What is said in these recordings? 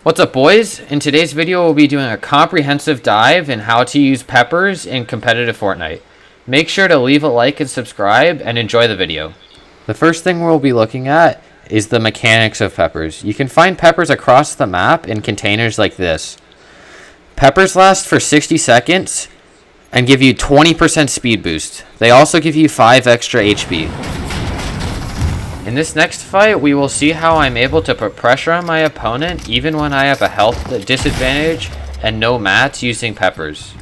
What's up, boys? In today's video, we'll be doing a comprehensive dive in how to use peppers in competitive Fortnite. Make sure to leave a like and subscribe, and enjoy the video. The first thing we'll be looking at is the mechanics of peppers. You can find peppers across the map in containers like this. Peppers last for 60 seconds and give you 20% speed boost. They also give you 5 extra HP. In this next fight, we will see how I'm able to put pressure on my opponent even when I have a health disadvantage and no mats using peppers.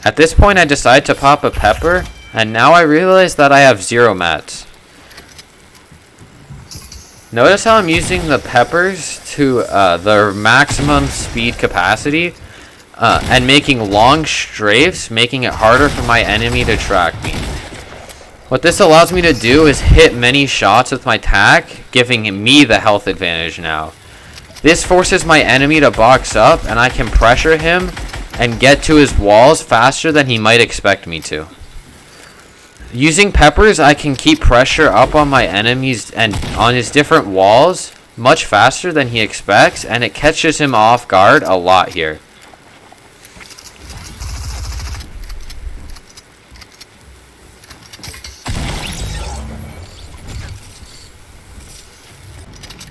At this point, I decide to pop a pepper, and now I realize that I have 0 mats. Notice how I'm using the peppers to their maximum speed capacity and making long strafes, making it harder for my enemy to track me. What this allows me to do is hit many shots with my tack, giving me the health advantage now. This forces my enemy to box up, and I can pressure him and get to his walls faster than he might expect me to. Using peppers, I can keep pressure up on my enemies and on his different walls much faster than he expects, and it catches him off guard a lot here.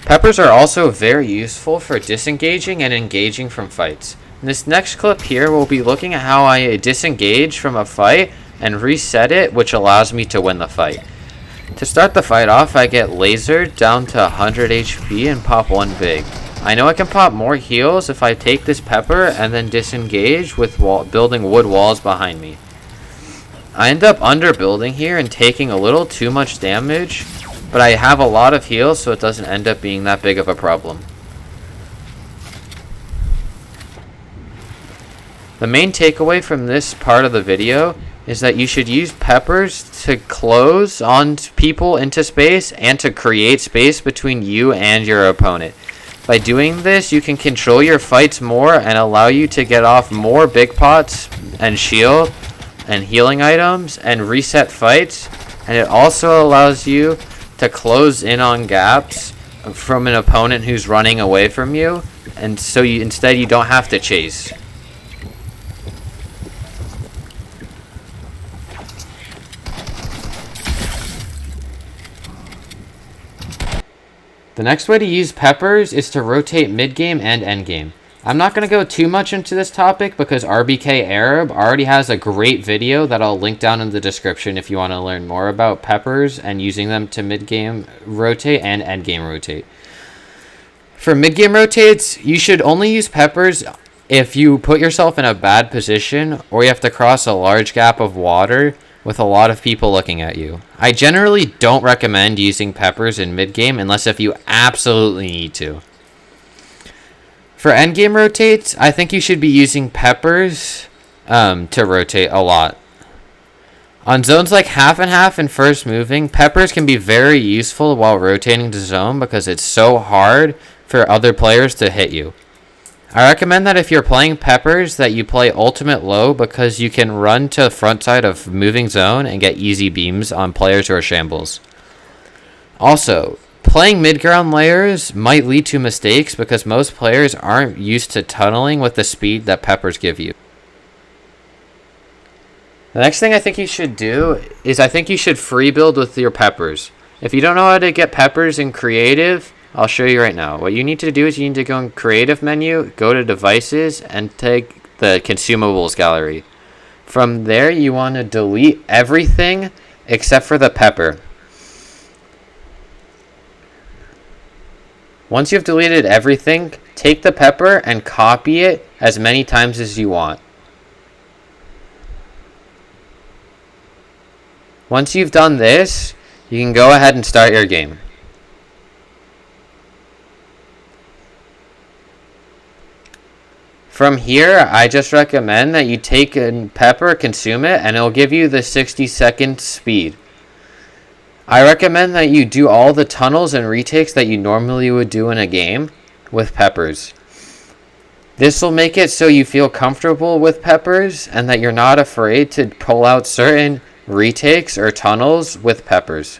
Peppers are also very useful for disengaging and engaging from fights. In this next clip here, we'll be looking at how I disengage from a fight and reset it, which allows me to win the fight. To start the fight off, I get lasered down to 100 HP and pop one big. I know I can pop more heals if I take this pepper and then disengage with building wood walls behind me. I end up underbuilding here and taking a little too much damage, but I have a lot of heals, so it doesn't end up being that big of a problem. The main takeaway from this part of the video is that you should use peppers to close on people into space and to create space between you and your opponent. By doing this, you can control your fights more and allow you to get off more big pots and shield and healing items and reset fights. And it also allows you to close in on gaps from an opponent who's running away from you, and so instead you don't have to chase. The next way to use peppers is to rotate mid-game and end-game. I'm not going to go too much into this topic because RBK Arab already has a great video that I'll link down in the description if you want to learn more about peppers and using them to mid-game rotate and end-game rotate. For mid-game rotates, you should only use peppers if you put yourself in a bad position or you have to cross a large gap of water with a lot of people looking at you. I generally don't recommend using peppers in mid-game unless if you absolutely need to. For endgame rotates, I think you should be using peppers to rotate a lot. On zones like half and half and first moving, peppers can be very useful while rotating the zone because it's so hard for other players to hit you. I recommend that if you're playing peppers that you play ultimate low because you can run to the front side of moving zone and get easy beams on players who are shambles. Also, playing mid-ground layers might lead to mistakes because most players aren't used to tunneling with the speed that peppers give you. The next thing I think you should do is I think you should free build with your peppers. If you don't know how to get peppers in creative, I'll show you right now. What you need to do is you need to go in creative menu, go to devices, and take the consumables gallery. From there, you want to delete everything except for the pepper. Once you've deleted everything, take the pepper and copy it as many times as you want. Once you've done this, you can go ahead and start your game. From here, I just recommend that you take a pepper, consume it, and it'll give you the 60-second speed. I recommend that you do all the tunnels and retakes that you normally would do in a game with peppers. This will make it so you feel comfortable with peppers and that you're not afraid to pull out certain retakes or tunnels with peppers.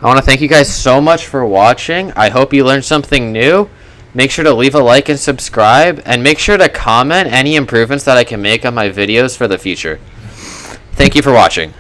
I want to thank you guys so much for watching. I hope you learned something new. Make sure to leave a like and subscribe, and make sure to comment any improvements that I can make on my videos for the future. Thank you for watching.